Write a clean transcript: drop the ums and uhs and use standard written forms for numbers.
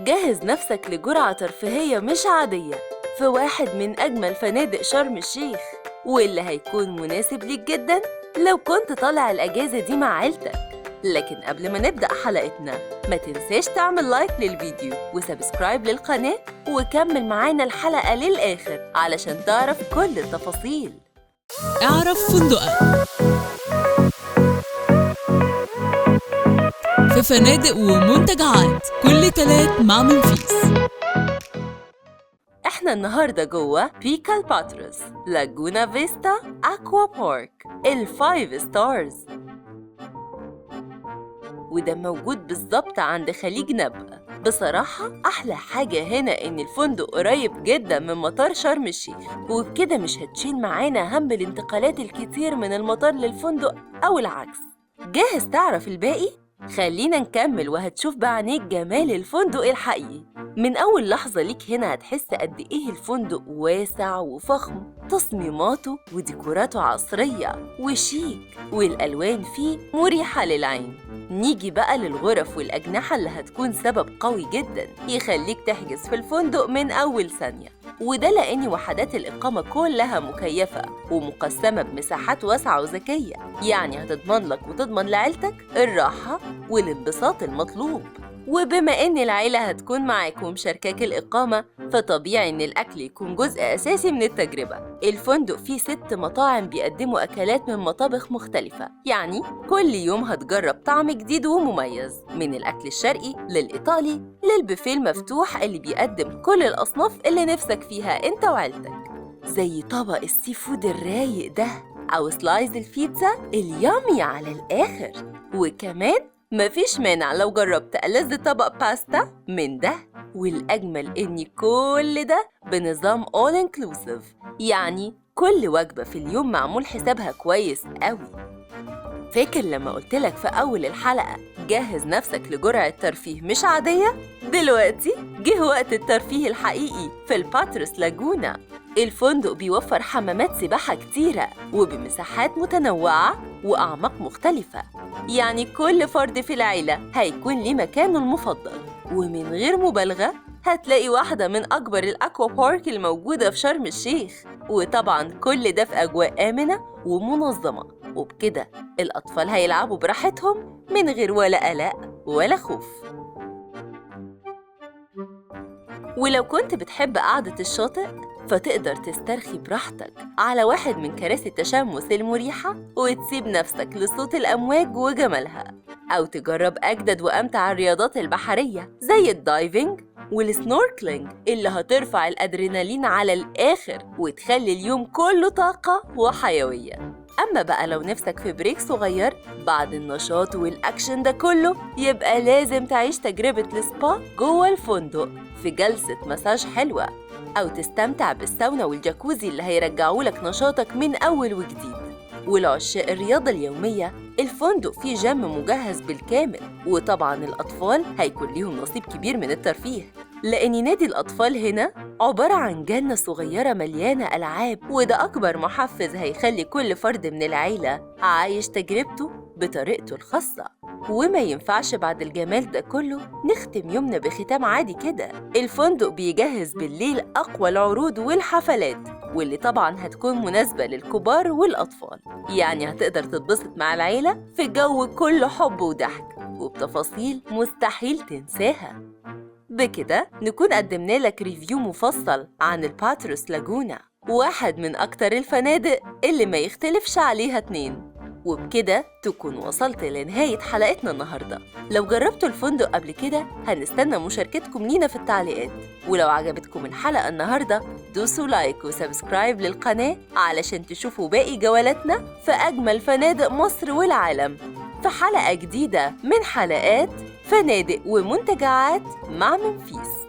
جهز نفسك لجرعة ترفيهية مش عادية في واحد من أجمل فنادق شرم الشيخ، واللي هيكون مناسب ليك جداً لو كنت طالع الأجازة دي مع عيلتك. لكن قبل ما نبدأ حلقتنا ما تنساش تعمل لايك للفيديو وسبسكرايب للقناة وكمل معانا الحلقة للآخر علشان تعرف كل التفاصيل. اعرف فندقك في فنادق ومنتجعات كل تلات مع منفيس. احنا النهاردة جوه بيكا الباتروس لاجونا فيستا أكوا بارك ال5 ستارز، وده موجود بالظبط عند خليج نبأ. بصراحة أحلى حاجة هنا إن الفندق قريب جدا من مطار شرم الشيخ، وبكده مش هتشيل معانا هم الانتقالات الكتير من المطار للفندق أو العكس. جاهز تعرف الباقي؟ خلينا نكمل وهتشوف بعينيك جمال الفندق الحقيقي. من أول لحظة ليك هنا هتحس قد إيه الفندق واسع وفخم، تصميماته وديكوراته عصرية وشيك، والألوان فيه مريحة للعين. نيجي بقى للغرف والأجنحة اللي هتكون سبب قوي جداً يخليك تحجز في الفندق من أول ثانية، وده لأن وحدات الإقامة كلها مكيفة ومقسمة بمساحات واسعة وذكية، يعني هتضمن لك وتضمن لعيلتك الراحة والانبساط المطلوب. وبما إن العيلة هتكون معاك ومشاركاك الإقامة، فطبيعي إن الأكل يكون جزء أساسي من التجربة. الفندق فيه 6 مطاعم بيقدموا أكلات من مطابخ مختلفة، يعني كل يوم هتجرب طعم جديد ومميز، من الأكل الشرقي للإيطالي للبوفيه المفتوح اللي بيقدم كل الأصناف اللي نفسك فيها أنت وعيلتك، زي طبق السي فود الرايق ده أو سلايز البيتزا اليامي على الآخر. وكمان مفيش مانع لو جربت ألذ طبق باستا من ده. والأجمل إن كل ده بنظام all inclusive، يعني كل وجبة في اليوم معمول حسابها كويس قوي. فاكر لما قلتلك في أول الحلقة جهز نفسك لجرعة ترفيه مش عادية؟ دلوقتي جه وقت الترفيه الحقيقي في الباتروس لاجونا. الفندق بيوفر حمامات سباحة كتيرة وبمساحات متنوعة وأعماق مختلفة، يعني كل فرد في العيلة هيكون ليه مكانه المفضل. ومن غير مبالغة هتلاقي واحدة من أكبر الأكوا بارك الموجودة في شرم الشيخ، وطبعاً كل ده في أجواء آمنة ومنظمة، وبكده الأطفال هيلعبوا براحتهم من غير ولا قلق ولا خوف. ولو كنت بتحب قعدة الشاطئ فتقدر تسترخي براحتك على واحد من كراسي التشمس المريحة وتسيب نفسك لصوت الأمواج وجمالها، أو تجرب أجدد وأمتع الرياضات البحرية زي الدايفنج والسنوركلينج اللي هترفع الأدرينالين على الآخر وتخلي اليوم كله طاقة وحيوية. أما بقى لو نفسك في بريك صغير بعد النشاط والأكشن ده كله، يبقى لازم تعيش تجربة السبا جوه الفندق في جلسة مساج حلوة، أو تستمتع بالساونا والجاكوزي اللي هيرجعولك نشاطك من أول وجديد. ولعشاق الرياضة اليومية الفندق فيه جيم مجهز بالكامل، وطبعاً الأطفال هيكون ليهم نصيب كبير من الترفيه، لأن نادي الأطفال هنا عبارة عن جنة صغيرة مليانة ألعاب، وده أكبر محفز هيخلي كل فرد من العيلة عايش تجربته بطريقته الخاصة. وما ينفعش بعد الجمال ده كله نختم يومنا بختام عادي كده. الفندق بيجهز بالليل أقوى العروض والحفلات، واللي طبعاً هتكون مناسبة للكبار والأطفال، يعني هتقدر تتبسط مع العيلة في جو كله حب وضحك وبتفاصيل مستحيل تنساها. بكده نكون قدمنا لك ريفيو مفصل عن الباتروس لاجونا، واحد من أكتر الفنادق اللي ما يختلفش عليها 2. وبكده تكون وصلت لنهاية حلقتنا النهاردة. لو جربتوا الفندق قبل كده هنستنى مشاركتكم لينا في التعليقات، ولو عجبتكم الحلقة النهاردة دوسوا لايك وسبسكرايب للقناة علشان تشوفوا باقي جولاتنا في أجمل فنادق مصر والعالم في حلقة جديدة من حلقات فنادق ومنتجعات مع منفيس.